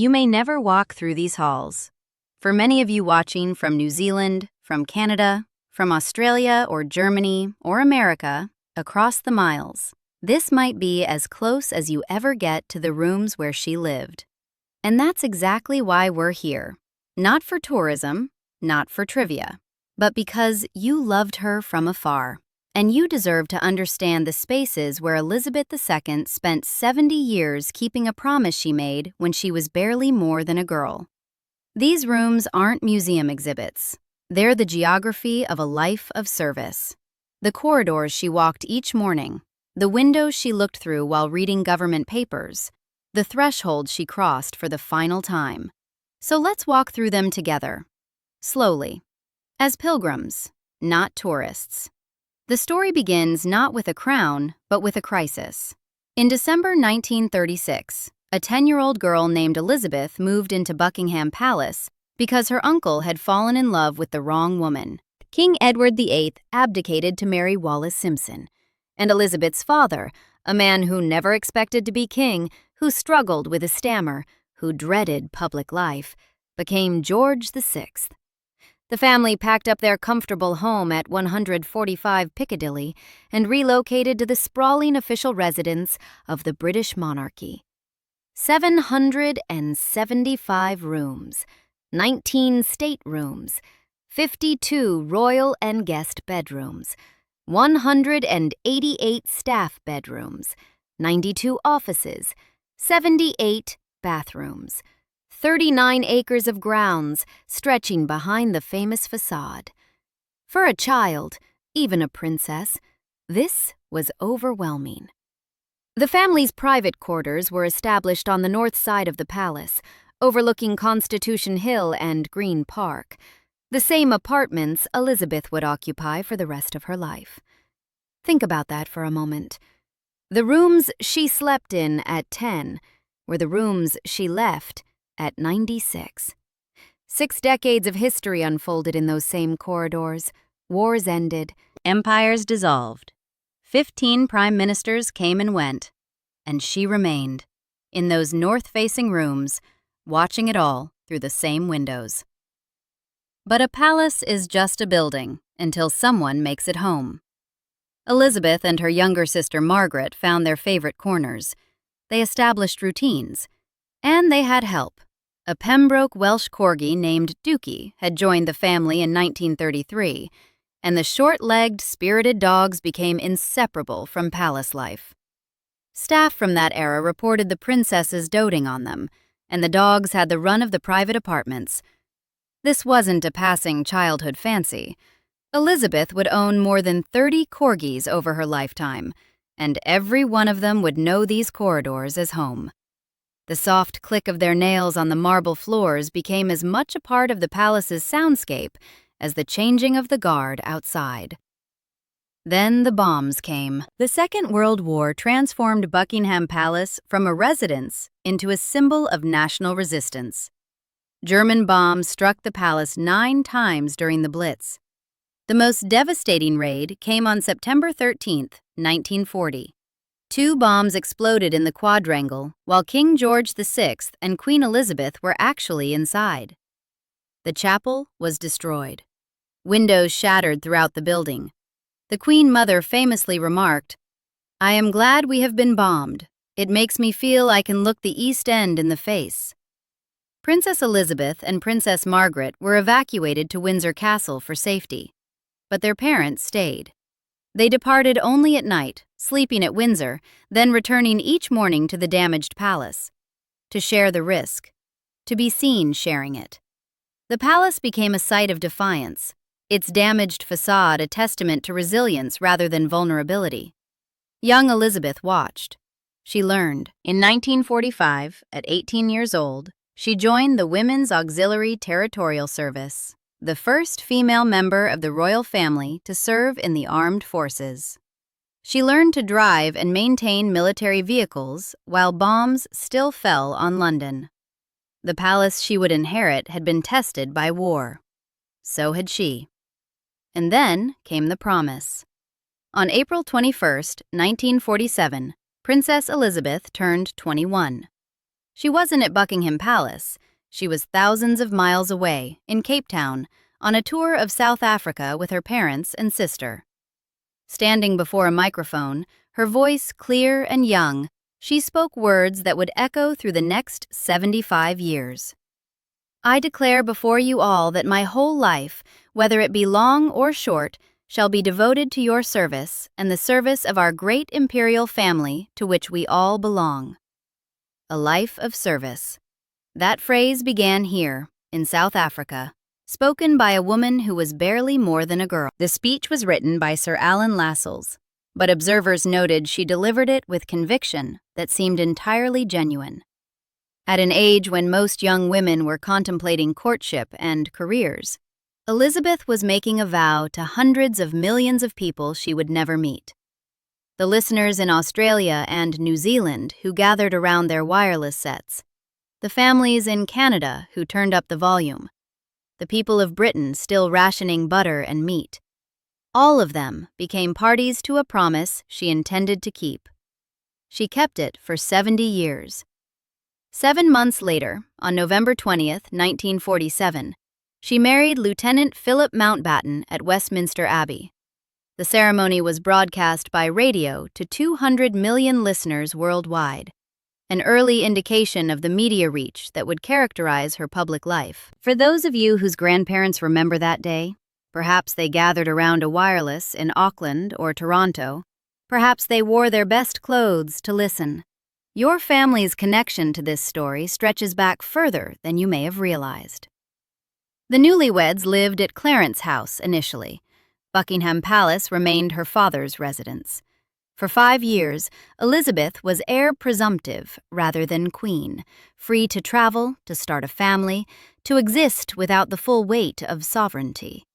You may never walk through these halls. For many of you watching from New Zealand, from Canada, from Australia or Germany or America, across the miles, this might be as close as you ever get to the rooms where she lived. And that's exactly why we're here. Not for tourism, not for trivia, but because you loved her from afar. And you deserve to understand the spaces where Elizabeth II spent 70 years keeping a promise she made when she was barely more than a girl. These rooms aren't museum exhibits. They're the geography of a life of service. The corridors she walked each morning, the windows she looked through while reading government papers, the threshold she crossed for the final time. So let's walk through them together, slowly, as pilgrims, not tourists. The story begins not with a crown, but with a crisis. In December 1936, a 10-year-old girl named Elizabeth moved into Buckingham Palace because her uncle had fallen in love with the wrong woman. King Edward VIII abdicated to marry Wallis Simpson, and Elizabeth's father, a man who never expected to be king, who struggled with a stammer, who dreaded public life, became George VI. The family packed up their comfortable home at 145 Piccadilly and relocated to the sprawling official residence of the British monarchy. 775 rooms, 19 staterooms, 52 royal and guest bedrooms, 188 staff bedrooms, 92 offices, 78 bathrooms, 39 acres of grounds stretching behind the famous facade. For a child, even a princess, this was overwhelming. The family's private quarters were established on the north side of the palace, overlooking Constitution Hill and Green Park, the same apartments Elizabeth would occupy for the rest of her life. Think about that for a moment. The rooms she slept in at 10 were the rooms she left at 96. 6 decades of history unfolded in those same corridors. Wars ended, empires dissolved. 15 prime ministers came and went, and she remained in those north-facing rooms, watching it all through the same windows. But a palace is just a building until someone makes it home. Elizabeth and her younger sister Margaret found their favorite corners. They established routines, and they had help. A Pembroke Welsh corgi named Dookie had joined the family in 1933, and the short-legged, spirited dogs became inseparable from palace life. Staff from that era reported the princesses doting on them, and the dogs had the run of the private apartments. This wasn't a passing childhood fancy. Elizabeth would own more than 30 corgis over her lifetime, and every one of them would know these corridors as home. The soft click of their nails on the marble floors became as much a part of the palace's soundscape as the changing of the guard outside. Then the bombs came. The Second World War transformed Buckingham Palace from a residence into a symbol of national resistance. German bombs struck the palace 9 times during the Blitz. The most devastating raid came on September 13, 1940. 2 bombs exploded in the quadrangle while King George VI and Queen Elizabeth were actually inside. The chapel was destroyed. Windows shattered throughout the building. The Queen Mother famously remarked, "I am glad we have been bombed. It makes me feel I can look the East End in the face." Princess Elizabeth and Princess Margaret were evacuated to Windsor Castle for safety, but their parents stayed. They departed only at night, sleeping at Windsor, then returning each morning to the damaged palace. To share the risk. To be seen sharing it. The palace became a site of defiance, its damaged facade a testament to resilience rather than vulnerability. Young Elizabeth watched. She learned. In 1945, at 18 years old, she joined the Women's Auxiliary Territorial Service, the first female member of the royal family to serve in the armed forces. She learned to drive and maintain military vehicles while bombs still fell on London. The palace she would inherit had been tested by war. So had she. And then came the promise. On April 21, 1947, Princess Elizabeth turned 21. She wasn't at Buckingham Palace. She was thousands of miles away, in Cape Town, on a tour of South Africa with her parents and sister. Standing before a microphone, her voice clear and young, she spoke words that would echo through the next 75 years. "I declare before you all that my whole life, whether it be long or short, shall be devoted to your service and the service of our great imperial family to which we all belong." A life of service. That phrase began here, in South Africa, spoken by a woman who was barely more than a girl. The speech was written by Sir Alan Lascelles, but observers noted she delivered it with conviction that seemed entirely genuine. At an age when most young women were contemplating courtship and careers, Elizabeth was making a vow to hundreds of millions of people she would never meet. The listeners in Australia and New Zealand who gathered around their wireless sets, the families in Canada who turned up the volume, the people of Britain still rationing butter and meat. All of them became parties to a promise she intended to keep. She kept it for 70 years. 7 months later, on November 20th, 1947, she married Lieutenant Philip Mountbatten at Westminster Abbey. The ceremony was broadcast by radio to 200 million listeners worldwide, an early indication of the media reach that would characterize her public life. For those of you whose grandparents remember that day, perhaps they gathered around a wireless in Auckland or Toronto, perhaps they wore their best clothes to listen. Your family's connection to this story stretches back further than you may have realized. The newlyweds lived at Clarence House initially. Buckingham Palace remained her father's residence. For 5 years, Elizabeth was heir presumptive rather than queen, free to travel, to start a family, to exist without the full weight of sovereignty.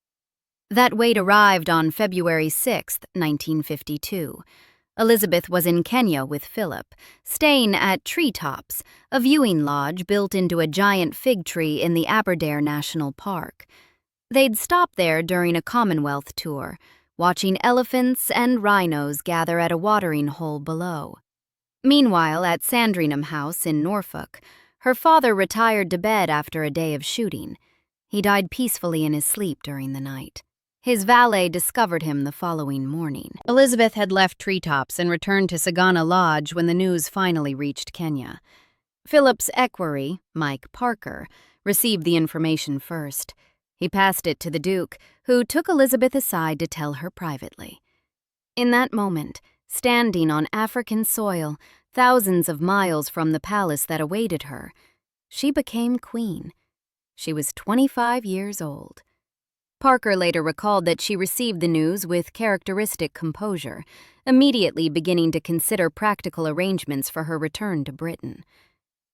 That weight arrived on February 6, 1952. Elizabeth was in Kenya with Philip, staying at Treetops, a viewing lodge built into a giant fig tree in the Aberdare National Park. They'd stopped there during a Commonwealth tour, watching elephants and rhinos gather at a watering hole below. Meanwhile, at Sandringham House in Norfolk, her father retired to bed after a day of shooting. He died peacefully in his sleep during the night. His valet discovered him the following morning. Elizabeth had left Treetops and returned to Sagana Lodge when the news finally reached Kenya. Philip's equerry, Mike Parker, received the information first. He passed it to the Duke, who took Elizabeth aside to tell her privately. In that moment, standing on African soil, thousands of miles from the palace that awaited her, she became queen. She was 25 years old. Parker later recalled that she received the news with characteristic composure, immediately beginning to consider practical arrangements for her return to Britain.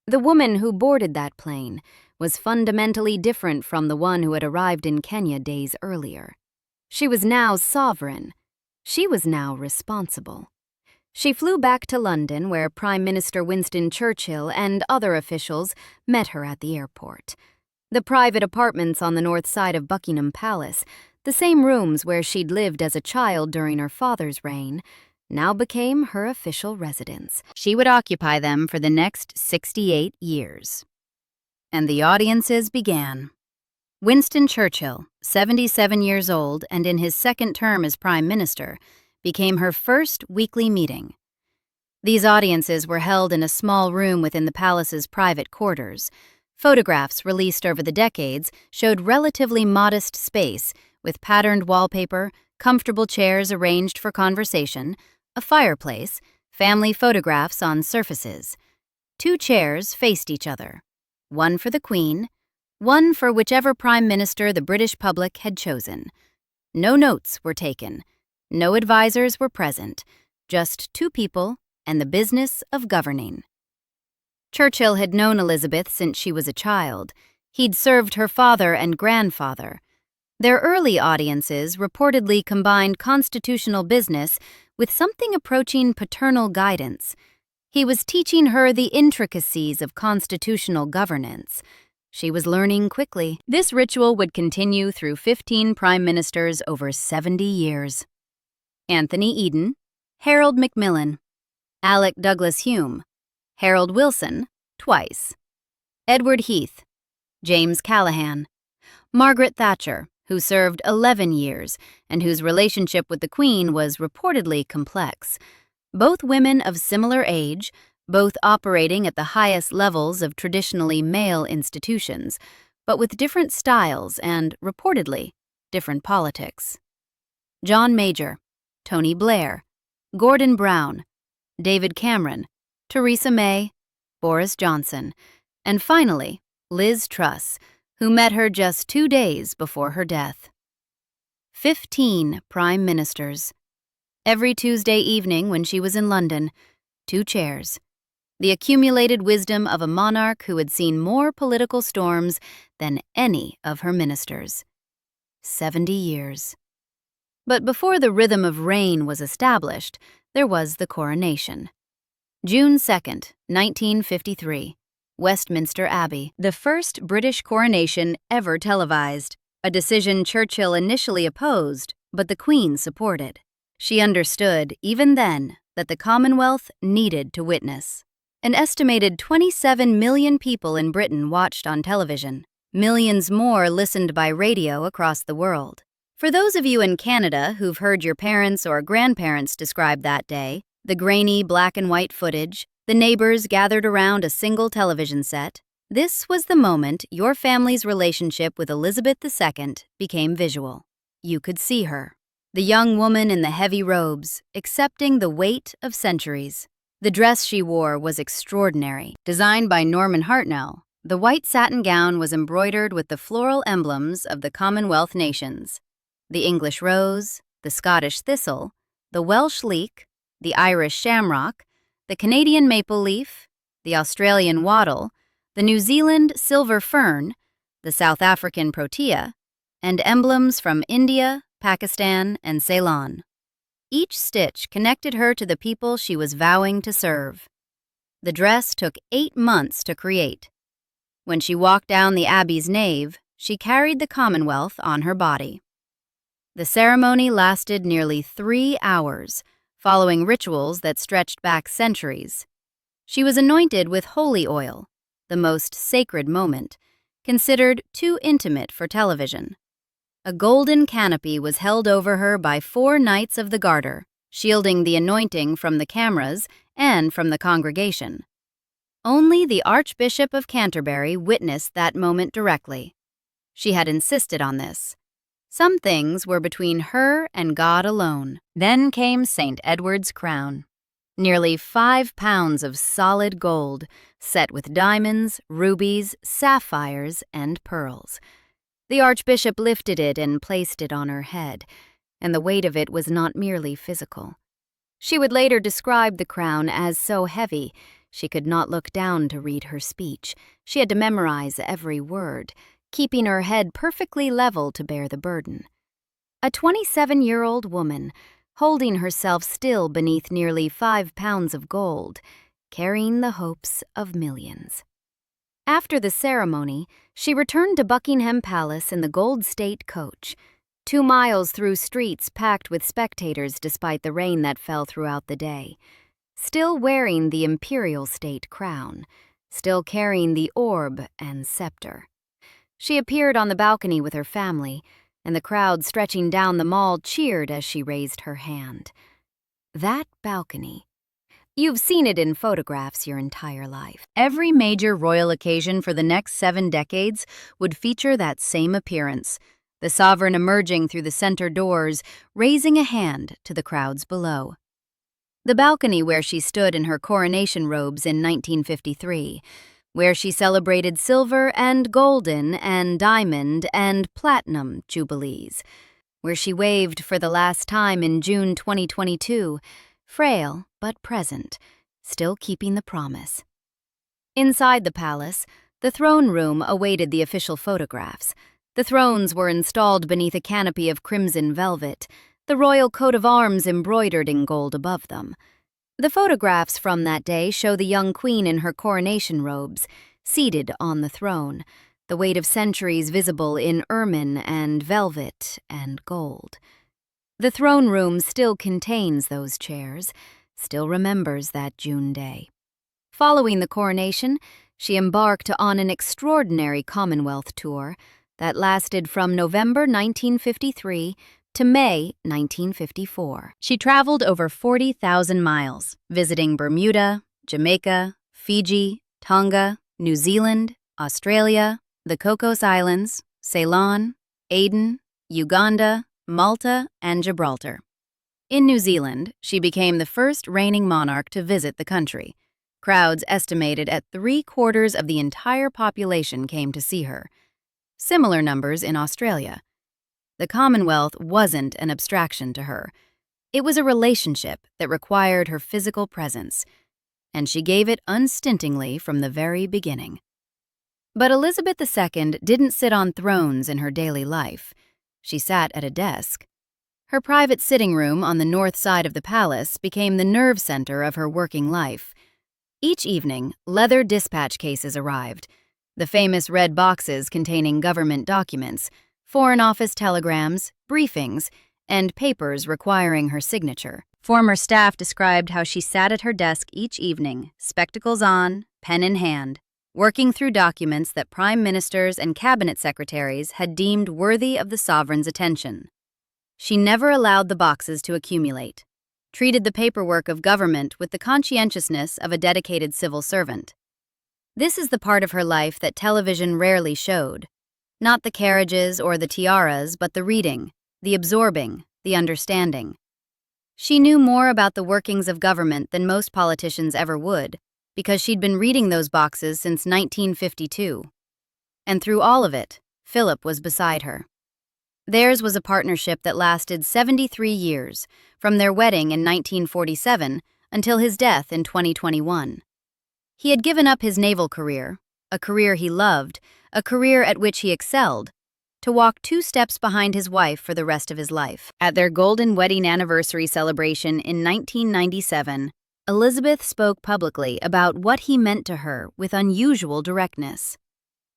The woman who boarded that plane was fundamentally different from the one who had arrived in Kenya days earlier. She was now sovereign. She was now responsible. She flew back to London, where Prime Minister Winston Churchill and other officials met her at the airport. The private apartments on the north side of Buckingham Palace, the same rooms where she'd lived as a child during her father's reign, now became her official residence. She would occupy them for the next 68 years. And the audiences began. Winston Churchill, 77 years old and in his second term as Prime Minister, became her first weekly meeting. These audiences were held in a small room within the palace's private quarters. Photographs released over the decades showed relatively modest space with patterned wallpaper, comfortable chairs arranged for conversation, a fireplace, family photographs on surfaces. 2 chairs faced each other, one for the Queen, one for whichever Prime Minister the British public had chosen. No notes were taken, no advisors were present, just 2 people and the business of governing. Churchill had known Elizabeth since she was a child. He'd served her father and grandfather. Their early audiences reportedly combined constitutional business with something approaching paternal guidance. He was teaching her the intricacies of constitutional governance. She was learning quickly. This ritual would continue through 15 prime ministers over 70 years. Anthony Eden, Harold Macmillan, Alec Douglas Hume, Harold Wilson, twice. Edward Heath, James Callahan, Margaret Thatcher, who served 11 years and whose relationship with the Queen was reportedly complex. Both women of similar age, both operating at the highest levels of traditionally male institutions, but with different styles and, reportedly, different politics. John Major, Tony Blair, Gordon Brown, David Cameron, Theresa May, Boris Johnson, and finally, Liz Truss, who met her just 2 days before her death. 15 prime ministers. Every Tuesday evening when she was in London, 2 chairs. The accumulated wisdom of a monarch who had seen more political storms than any of her ministers. 70 years. But before the rhythm of reign was established, there was the coronation. June 2nd, 1953, Westminster Abbey, the first British coronation ever televised, a decision Churchill initially opposed, but the Queen supported. She understood, even then, that the Commonwealth needed to witness. An estimated 27 million people in Britain watched on television. Millions more listened by radio across the world. For those of you in Canada who've heard your parents or grandparents describe that day, the grainy black and white footage, the neighbors gathered around a single television set, this was the moment your family's relationship with Elizabeth II became visual. You could see her, the young woman in the heavy robes, accepting the weight of centuries. The dress she wore was extraordinary. Designed by Norman Hartnell, the white satin gown was embroidered with the floral emblems of the Commonwealth nations: the English rose, the Scottish thistle, the Welsh leek, the Irish shamrock, the Canadian maple leaf, the Australian wattle, the New Zealand silver fern, the South African protea, and emblems from India, Pakistan, and Ceylon. Each stitch connected her to the people she was vowing to serve. The dress took 8 months to create. When she walked down the Abbey's nave, she carried the Commonwealth on her body. The ceremony lasted nearly 3 hours, following rituals that stretched back centuries. She was anointed with holy oil, the most sacred moment, considered too intimate for television. A golden canopy was held over her by 4 Knights of the Garter, shielding the anointing from the cameras and from the congregation. Only the Archbishop of Canterbury witnessed that moment directly. She had insisted on this. Some things were between her and God alone. Then came St. Edward's crown. Nearly 5 pounds of solid gold, set with diamonds, rubies, sapphires, and pearls. The Archbishop lifted it and placed it on her head, and the weight of it was not merely physical. She would later describe the crown as so heavy, she could not look down to read her speech. She had to memorize every word, keeping her head perfectly level to bear the burden. A 27-year-old woman, holding herself still beneath nearly 5 pounds of gold, carrying the hopes of millions. After the ceremony, she returned to Buckingham Palace in the Gold State coach, 2 miles through streets packed with spectators despite the rain that fell throughout the day, still wearing the imperial state crown, still carrying the orb and scepter. She appeared on the balcony with her family, and the crowd stretching down the mall cheered as she raised her hand. That balcony. You've seen it in photographs your entire life. Every major royal occasion for the next 7 decades would feature that same appearance, the sovereign emerging through the center doors, raising a hand to the crowds below. The balcony where she stood in her coronation robes in 1953, where she celebrated silver and golden and diamond and platinum jubilees, where she waved for the last time in June 2022, frail but present, still keeping the promise. Inside the palace, the throne room awaited the official photographs. The thrones were installed beneath a canopy of crimson velvet, the royal coat of arms embroidered in gold above them. The photographs from that day show the young queen in her coronation robes, seated on the throne, the weight of centuries visible in ermine and velvet and gold. The throne room still contains those chairs, still remembers that June day. Following the coronation, She embarked on an extraordinary Commonwealth tour that lasted from November 1953 to May 1954. She traveled over 40,000 miles, visiting Bermuda, Jamaica, Fiji, Tonga, New Zealand, Australia, the Cocos Islands, Ceylon, Aden, Uganda, Malta, and Gibraltar. In New Zealand, she became the first reigning monarch to visit the country. Crowds estimated at 3/4 of the entire population came to see her. Similar numbers in Australia. The Commonwealth wasn't an abstraction to her. It was a relationship that required her physical presence, and she gave it unstintingly from the very beginning. But Elizabeth II didn't sit on thrones in her daily life. She sat at a desk. Her private sitting room on the north side of the palace became the nerve center of her working life. Each evening, leather dispatch cases arrived, the famous red boxes containing government documents, Foreign Office telegrams, briefings, and papers requiring her signature. Former staff described how she sat at her desk each evening, spectacles on, pen in hand, working through documents that prime ministers and cabinet secretaries had deemed worthy of the sovereign's attention. She never allowed the boxes to accumulate, treated the paperwork of government with the conscientiousness of a dedicated civil servant. This is the part of her life that television rarely showed. Not the carriages or the tiaras, but the reading, the absorbing, the understanding. She knew more about the workings of government than most politicians ever would, because she'd been reading those boxes since 1952. And through all of it, Philip was beside her. Theirs was a partnership that lasted 73 years, from their wedding in 1947 until his death in 2021. He had given up his naval career, a career he loved, a career at which he excelled, to walk 2 steps behind his wife for the rest of his life. At their golden wedding anniversary celebration in 1997, Elizabeth spoke publicly about what he meant to her with unusual directness.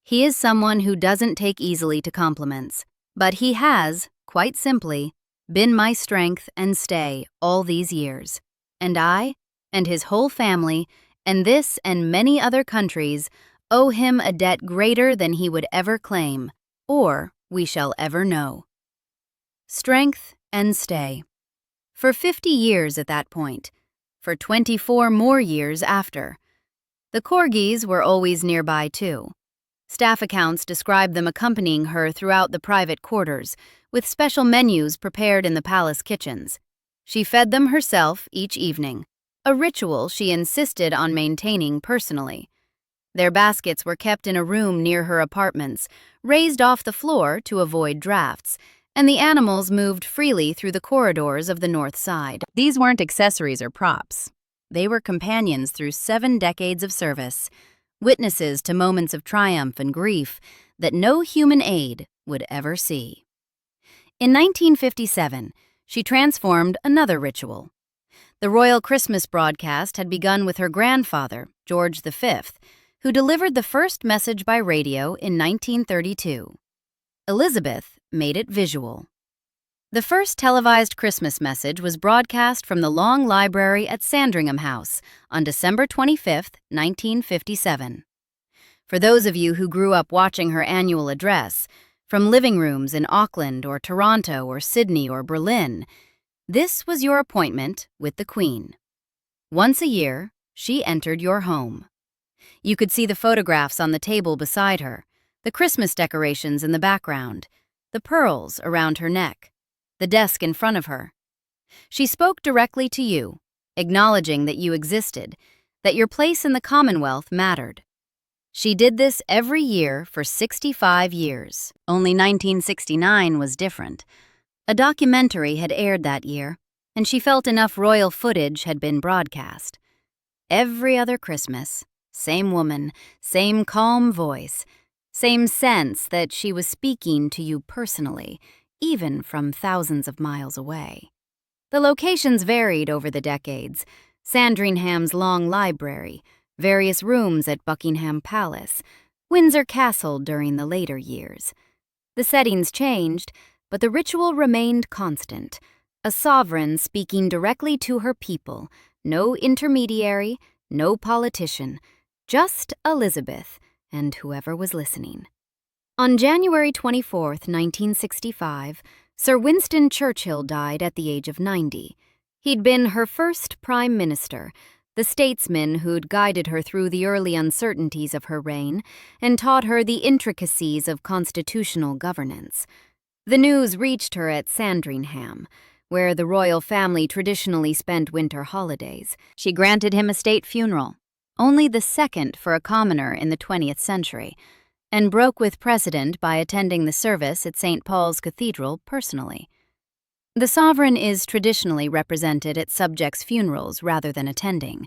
He is someone who doesn't take easily to compliments, but he has, quite simply, been my strength and stay all these years. And I, and his whole family, and this and many other countries, owe him a debt greater than he would ever claim, or we shall ever know. Strength and stay. For 50 years at that point, for 24 more years after. The corgis were always nearby too. Staff accounts describe them accompanying her throughout the private quarters, with special menus prepared in the palace kitchens. She fed them herself each evening, a ritual she insisted on maintaining personally. Their baskets were kept in a room near her apartments, raised off the floor to avoid drafts, and the animals moved freely through the corridors of the north side. These weren't accessories or props. They were companions through 7 decades of service, witnesses to moments of triumph and grief that no human aid would ever see. In 1957, she transformed another ritual. The royal Christmas broadcast had begun with her grandfather, George V, who delivered the first message by radio in 1932. Elizabeth made it visual. The first televised Christmas message was broadcast from the Long Library at Sandringham House on December 25, 1957. For those of you who grew up watching her annual address, from living rooms in Auckland or Toronto or Sydney or Berlin, this was your appointment with the Queen. Once a year, she entered your home. You could see the photographs on the table beside her, the Christmas decorations in the background, the pearls around her neck, the desk in front of her. She spoke directly to you, acknowledging that you existed, that your place in the Commonwealth mattered. She did this every year for 65 years. Only 1969 was different. A documentary had aired that year, and she felt enough royal footage had been broadcast. Every other Christmas, same woman, same calm voice, same sense that she was speaking to you personally, even from thousands of miles away. The locations varied over the decades. Sandringham's Long Library, various rooms at Buckingham Palace, Windsor Castle during the later years. The settings changed, but the ritual remained constant. A sovereign speaking directly to her people, no intermediary, no politician, Just Elizabeth and whoever was listening. On January 24, 1965, Sir Winston Churchill died at the age of 90. He'd been her first prime minister, the statesman who'd guided her through the early uncertainties of her reign and taught her the intricacies of constitutional governance. The news reached her at Sandringham, where the royal family traditionally spent winter holidays. She granted him a state funeral, only the second for a commoner in the 20th century, and broke with precedent by attending the service at St. Paul's Cathedral personally. The sovereign is traditionally represented at subjects' funerals rather than attending,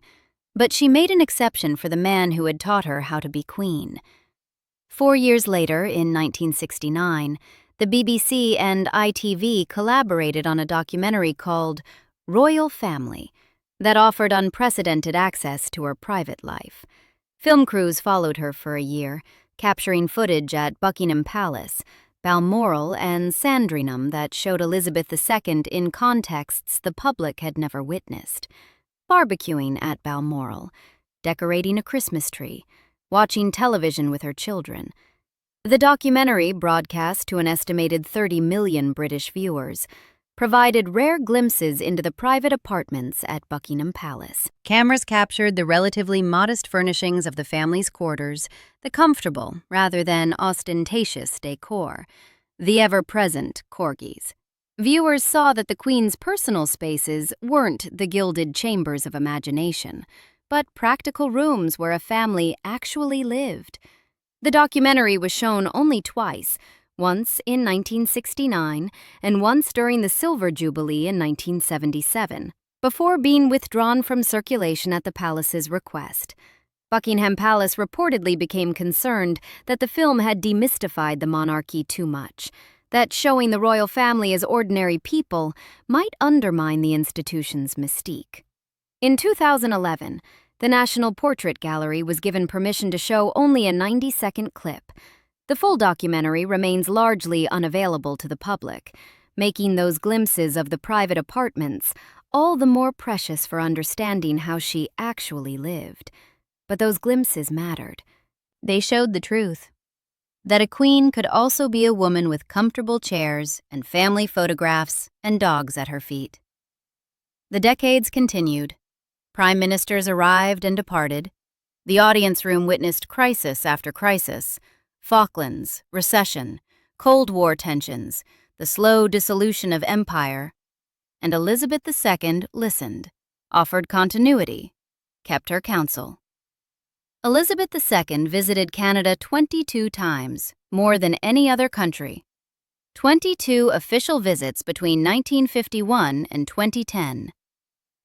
but she made an exception for the man who had taught her how to be queen. 4 years later, in 1969, the BBC and ITV collaborated on a documentary called Royal Family that offered unprecedented access to her private life. Film crews followed her for a year, capturing footage at Buckingham Palace, Balmoral, and Sandringham that showed Elizabeth II in contexts the public had never witnessed. Barbecuing at Balmoral, decorating a Christmas tree, watching television with her children. The documentary, broadcast to an estimated 30 million British viewers, provided rare glimpses into the private apartments at Buckingham Palace. Cameras captured the relatively modest furnishings of the family's quarters, the comfortable rather than ostentatious decor, the ever-present corgis. Viewers saw that the Queen's personal spaces weren't the gilded chambers of imagination, but practical rooms where a family actually lived. The documentary was shown only twice, once in 1969 and once during the Silver Jubilee in 1977, before being withdrawn from circulation at the palace's request. Buckingham Palace reportedly became concerned that the film had demystified the monarchy too much, that showing the royal family as ordinary people might undermine the institution's mystique. In 2011, the National Portrait Gallery was given permission to show only a 90-second clip. The full documentary remains largely unavailable to the public, making those glimpses of the private apartments all the more precious for understanding how she actually lived. But those glimpses mattered. They showed the truth, that a queen could also be a woman with comfortable chairs and family photographs and dogs at her feet. The decades continued. Prime ministers arrived and departed. The audience room witnessed crisis after crisis: Falklands, recession, Cold War tensions, the slow dissolution of empire. And Elizabeth II listened, offered continuity, kept her counsel. Elizabeth II visited Canada 22 times, more than any other country. 22 official visits between 1951 and 2010.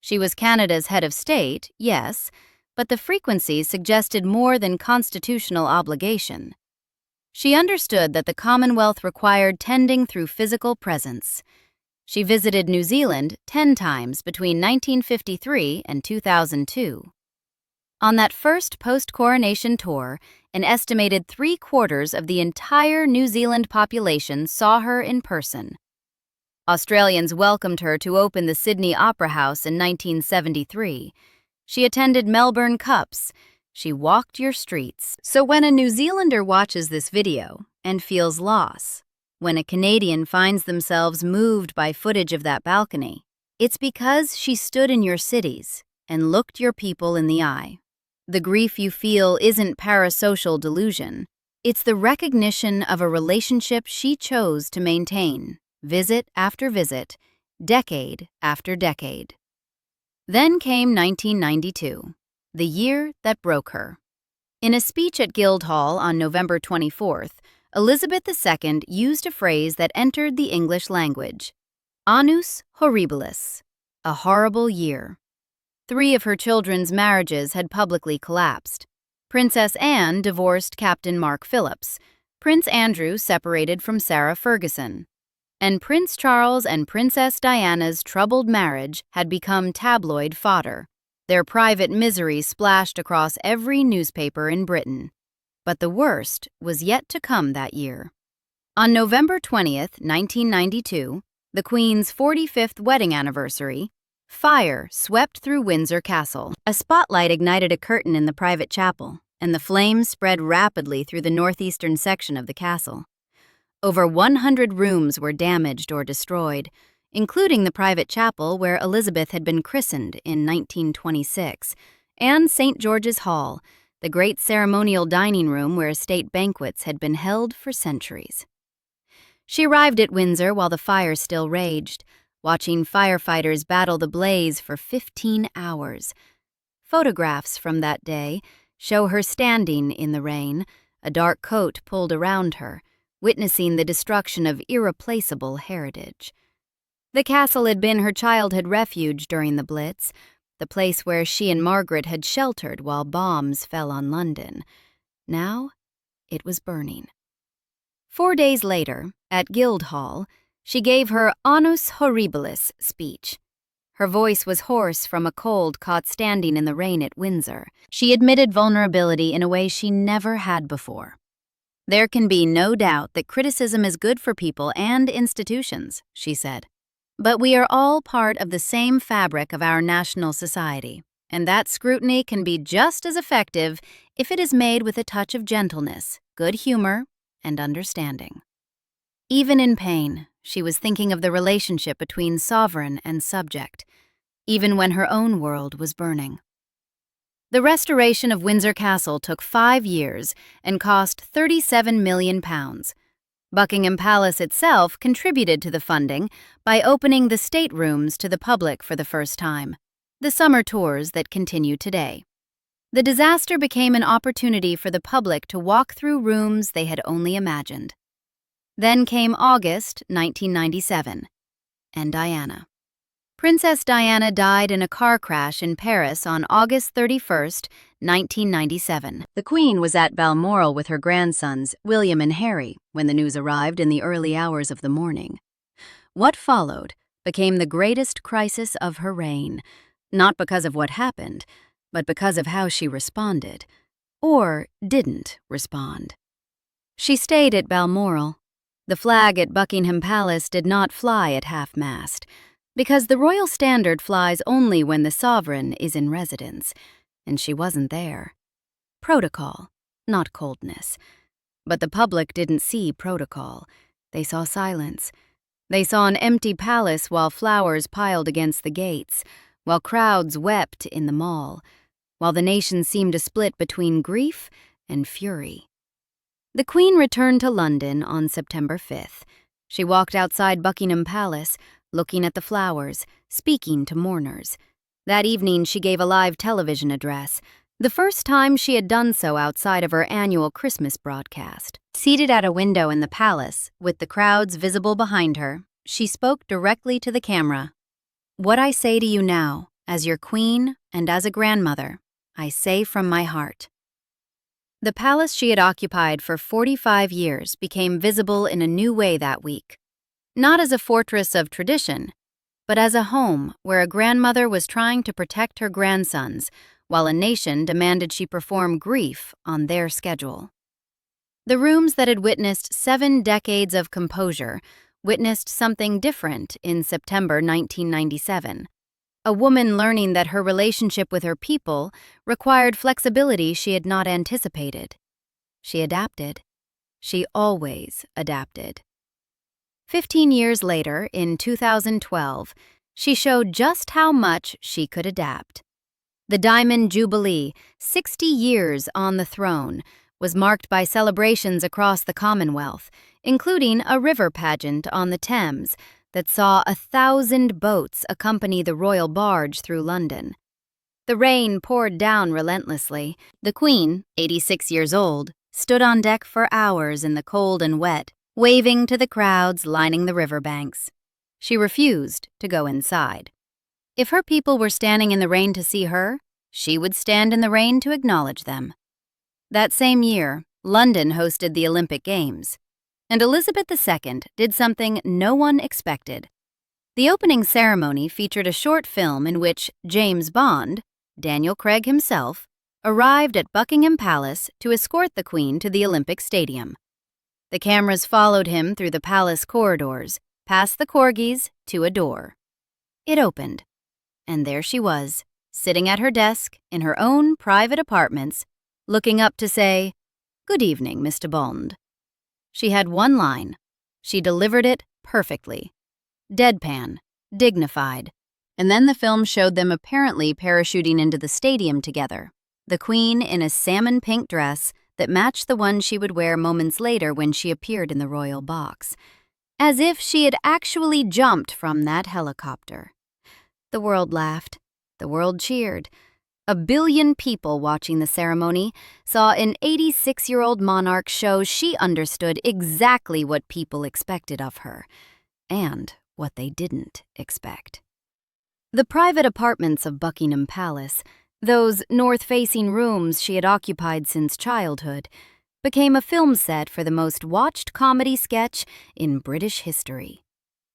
She was Canada's head of state, yes, but the frequency suggested more than constitutional obligation. She understood that the Commonwealth required tending through physical presence. She visited New Zealand 10 times between 1953 and 2002. On that first post-coronation tour, an estimated 3/4 of the entire New Zealand population saw her in person. Australians welcomed her to open the Sydney Opera House in 1973. She attended Melbourne Cups. She walked your streets. So when a New Zealander watches this video and feels loss, when a Canadian finds themselves moved by footage of that balcony, it's because she stood in your cities and looked your people in the eye. The grief you feel isn't parasocial delusion. It's the recognition of a relationship she chose to maintain, visit after visit, decade after decade. Then came 1992, the year that broke her. In a speech at Guildhall on November 24th, Elizabeth II used a phrase that entered the English language: annus horribilis, a horrible year. 3 of her children's marriages had publicly collapsed. Princess Anne divorced Captain Mark Phillips. Prince Andrew separated from Sarah Ferguson. And Prince Charles and Princess Diana's troubled marriage had become tabloid fodder, their private misery splashed across every newspaper in Britain. But the worst was yet to come that year. On November 20th, 1992, the Queen's 45th wedding anniversary, Fire swept through Windsor Castle. A spotlight ignited a curtain in the private chapel, and the flames spread rapidly through the northeastern section of the castle. Over 100 rooms were damaged or destroyed, including the private chapel where Elizabeth had been christened in 1926, and St. George's Hall, the great ceremonial dining room where state banquets had been held for centuries. She arrived at Windsor while the fire still raged, watching firefighters battle the blaze for 15 hours. Photographs from that day show her standing in the rain, a dark coat pulled around her, witnessing the destruction of irreplaceable heritage. The castle had been her childhood refuge during the Blitz, the place where she and Margaret had sheltered while bombs fell on London. Now, it was burning. 4 days later, at Guildhall, she gave her Annus Horribilis speech. Her voice was hoarse from a cold caught standing in the rain at Windsor. She admitted vulnerability in a way she never had before. "There can be no doubt that criticism is good for people and institutions," she said. "But we are all part of the same fabric of our national society, and that scrutiny can be just as effective if it is made with a touch of gentleness, good humor, and understanding." Even in pain, she was thinking of the relationship between sovereign and subject, even when her own world was burning. The restoration of Windsor Castle took 5 years and cost £37 million. Buckingham Palace itself contributed to the funding by opening the staterooms to the public for the first time, the summer tours that continue today. The disaster became an opportunity for the public to walk through rooms they had only imagined. Then came August 1997, and Diana. Princess Diana died in a car crash in Paris on August 31, 1997. The Queen was at Balmoral with her grandsons, William and Harry, when the news arrived in the early hours of the morning. What followed became the greatest crisis of her reign, not because of what happened, but because of how she responded, or didn't respond. She stayed at Balmoral. The flag at Buckingham Palace did not fly at half-mast, because the royal standard flies only when the sovereign is in residence, and she wasn't there. Protocol, not coldness. But the public didn't see protocol. They saw silence. They saw an empty palace while flowers piled against the gates, while crowds wept in the mall, while the nation seemed to split between grief and fury. The Queen returned to London on September 5th. She walked outside Buckingham Palace, looking at the flowers, speaking to mourners. That evening she gave a live television address, the first time she had done so outside of her annual Christmas broadcast. Seated at a window in the palace, with the crowds visible behind her, she spoke directly to the camera. "What I say to you now, as your queen and as a grandmother, I say from my heart." The palace she had occupied for 45 years became visible in a new way that week. Not as a fortress of tradition, but as a home where a grandmother was trying to protect her grandsons, while a nation demanded she perform grief on their schedule. The rooms that had witnessed 7 decades of composure witnessed something different in September 1997. A woman learning that her relationship with her people required flexibility she had not anticipated. She adapted. She always adapted. 15 years later, in 2012, she showed just how much she could adapt. The Diamond Jubilee, 60 years on the throne, was marked by celebrations across the Commonwealth, including a river pageant on the Thames that saw 1,000 boats accompany the royal barge through London. The rain poured down relentlessly. The Queen, 86 years old, stood on deck for hours in the cold and wet, waving to the crowds lining the riverbanks. She refused to go inside. If her people were standing in the rain to see her, she would stand in the rain to acknowledge them. That same year, London hosted the Olympic Games, and Elizabeth II did something no one expected. The opening ceremony featured a short film in which James Bond, Daniel Craig himself, arrived at Buckingham Palace to escort the Queen to the Olympic Stadium. The cameras followed him through the palace corridors, past the corgis, to a door. It opened. And there she was, sitting at her desk in her own private apartments, looking up to say, "Good evening, Mr. Bond." She had one line. She delivered it perfectly. Deadpan, dignified. And then the film showed them apparently parachuting into the stadium together, the Queen in a salmon-pink dress that matched the one she would wear moments later when she appeared in the royal box, as if she had actually jumped from that helicopter. The world laughed. The world cheered. 1 billion people watching the ceremony saw an 86-year-old monarch show she understood exactly what people expected of her, and what they didn't expect. The private apartments of Buckingham Palace, those north-facing rooms she had occupied since childhood, became a film set for the most watched comedy sketch in British history.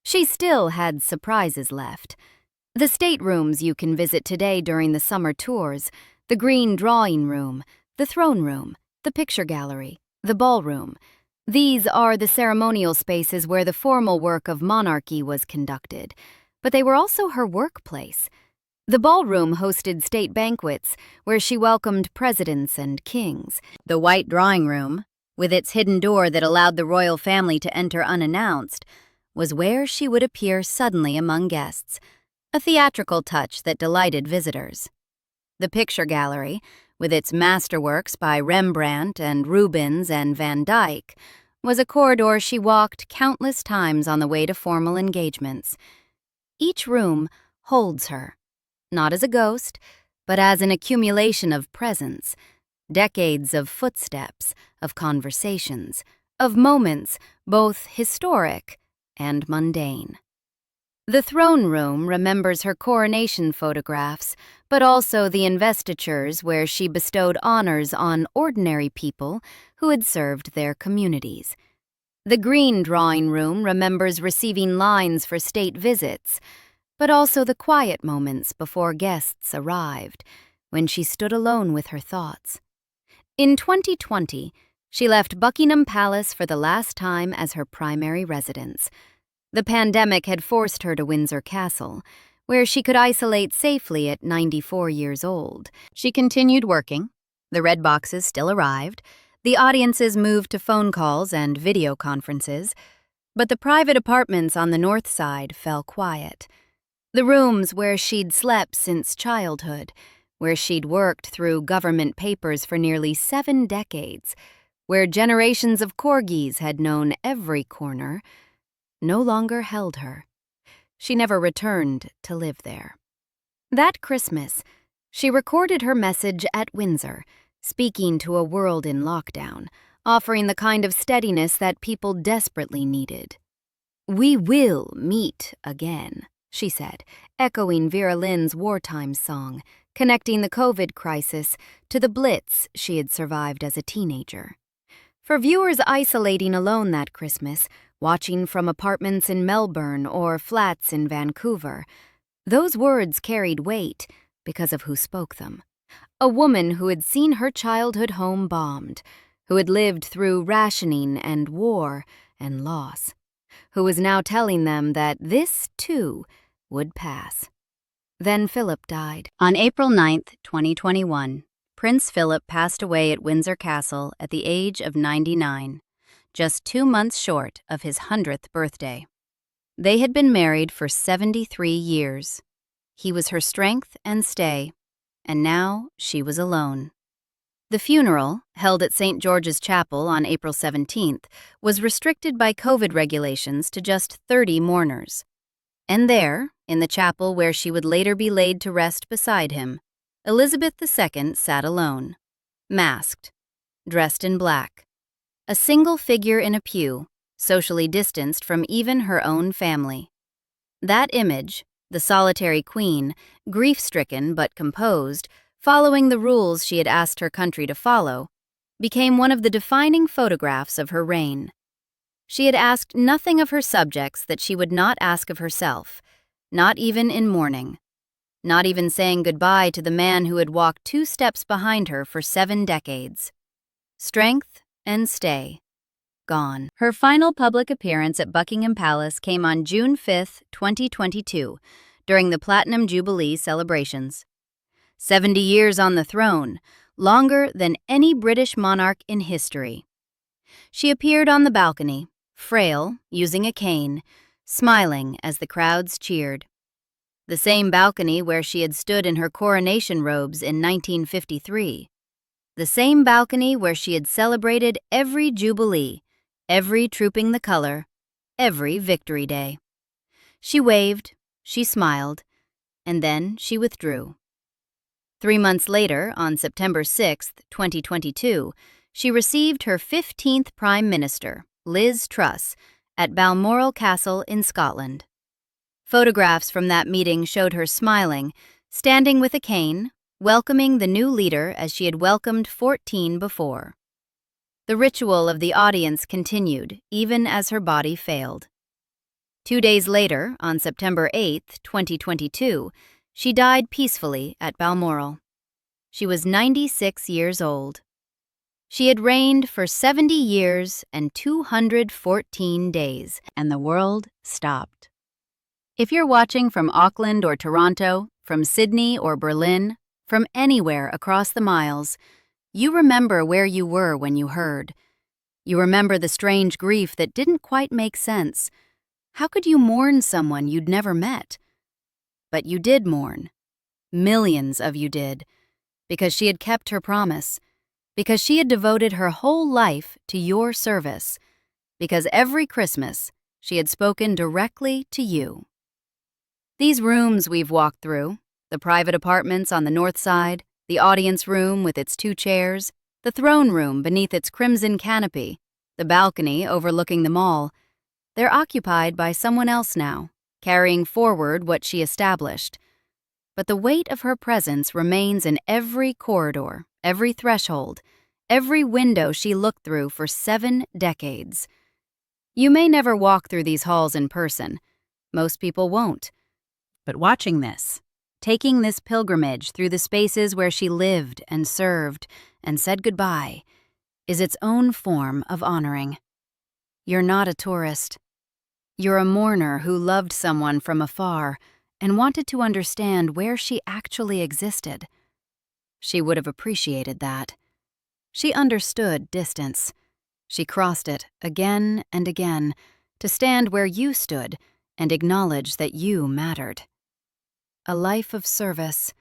She still had surprises left. The staterooms you can visit today during the summer tours, the green drawing room, the throne room, the picture gallery, the ballroom. These are the ceremonial spaces where the formal work of monarchy was conducted, but they were also her workplace. The ballroom hosted state banquets where she welcomed presidents and kings. The white drawing room, with its hidden door that allowed the royal family to enter unannounced, was where she would appear suddenly among guests, a theatrical touch that delighted visitors. The picture gallery, with its masterworks by Rembrandt and Rubens and Van Dyck, was a corridor she walked countless times on the way to formal engagements. Each room holds her, not as a ghost, but as an accumulation of presence, decades of footsteps, of conversations, of moments both historic and mundane. The throne room remembers her coronation photographs, but also the investitures where she bestowed honors on ordinary people who had served their communities. The green drawing room remembers receiving lines for state visits, but also the quiet moments before guests arrived, when she stood alone with her thoughts. In 2020, she left Buckingham Palace for the last time as her primary residence. The pandemic had forced her to Windsor Castle, where she could isolate safely at 94 years old. She continued working. The red boxes still arrived. The audiences moved to phone calls and video conferences. But the private apartments on the north side fell quiet. The rooms where she'd slept since childhood, where she'd worked through government papers for nearly 7 decades, where generations of corgis had known every corner, no longer held her. She never returned to live there. That Christmas, she recorded her message at Windsor, speaking to a world in lockdown, offering the kind of steadiness that people desperately needed. "We will meet again," she said, echoing Vera Lynn's wartime song, connecting the COVID crisis to the blitz she had survived as a teenager. For viewers isolating alone that Christmas, watching from apartments in Melbourne or flats in Vancouver, those words carried weight because of who spoke them. A woman who had seen her childhood home bombed, who had lived through rationing and war and loss, who was now telling them that this, too, would pass. Then Philip died. On April 9th, 2021, Prince Philip passed away at Windsor Castle at the age of 99, just 2 months short of his 100th birthday. They had been married for 73 years. He was her strength and stay, and now she was alone. The funeral, held at St. George's Chapel on April 17th, was restricted by COVID regulations to just 30 mourners. And there, in the chapel where she would later be laid to rest beside him, Elizabeth II sat alone, masked, dressed in black, a single figure in a pew, socially distanced from even her own family. That image, the solitary queen, grief-stricken but composed, following the rules she had asked her country to follow, became one of the defining photographs of her reign. She had asked nothing of her subjects that she would not ask of herself, not even in mourning, not even saying goodbye to the man who had walked 2 steps behind her for 7 decades. Strength and stay. Gone. Her final public appearance at Buckingham Palace came on June 5, 2022, during the Platinum Jubilee celebrations. 70 years on the throne, longer than any British monarch in history. She appeared on the balcony, frail, using a cane, smiling as the crowds cheered. The same balcony where she had stood in her coronation robes in 1953. The same balcony where she had celebrated every Jubilee, every Trooping the Color, every Victory Day. She waved, she smiled, and then she withdrew. 3 months later, on September 6, 2022, she received her 15th Prime Minister, Liz Truss, at Balmoral Castle in Scotland. Photographs from that meeting showed her smiling, standing with a cane, welcoming the new leader as she had welcomed 14 before. The ritual of the audience continued, even as her body failed. 2 days later, on September 8, 2022, she died peacefully at Balmoral. She was 96 years old. She had reigned for 70 years and 214 days, and the world stopped. If you're watching from Auckland or Toronto, from Sydney or Berlin, from anywhere across the miles, you remember where you were when you heard. You remember the strange grief that didn't quite make sense. How could you mourn someone you'd never met? But you did mourn. Millions of you did, because she had kept her promise, because she had devoted her whole life to your service, because every Christmas she had spoken directly to you. These rooms we've walked through, the private apartments on the north side, the audience room with its 2 chairs, the throne room beneath its crimson canopy, the balcony overlooking the mall, they're occupied by someone else now, carrying forward what she established. But the weight of her presence remains in every corridor, every threshold, every window she looked through for 7 decades. You may never walk through these halls in person. Most people won't. But watching this, taking this pilgrimage through the spaces where she lived and served and said goodbye, is its own form of honoring. You're not a tourist. You're a mourner who loved someone from afar and wanted to understand where she actually existed. She would have appreciated that. She understood distance. She crossed it again and again to stand where you stood and acknowledge that you mattered. A life of service.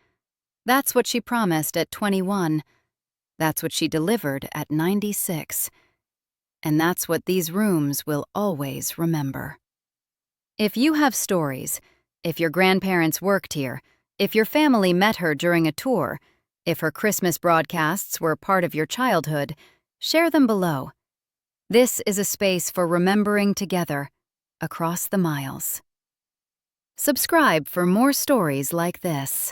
That's what she promised at 21. That's what she delivered at 96. And that's what these rooms will always remember. If you have stories, if your grandparents worked here, if your family met her during a tour, if her Christmas broadcasts were part of your childhood, share them below. This is a space for remembering together, across the miles. Subscribe for more stories like this.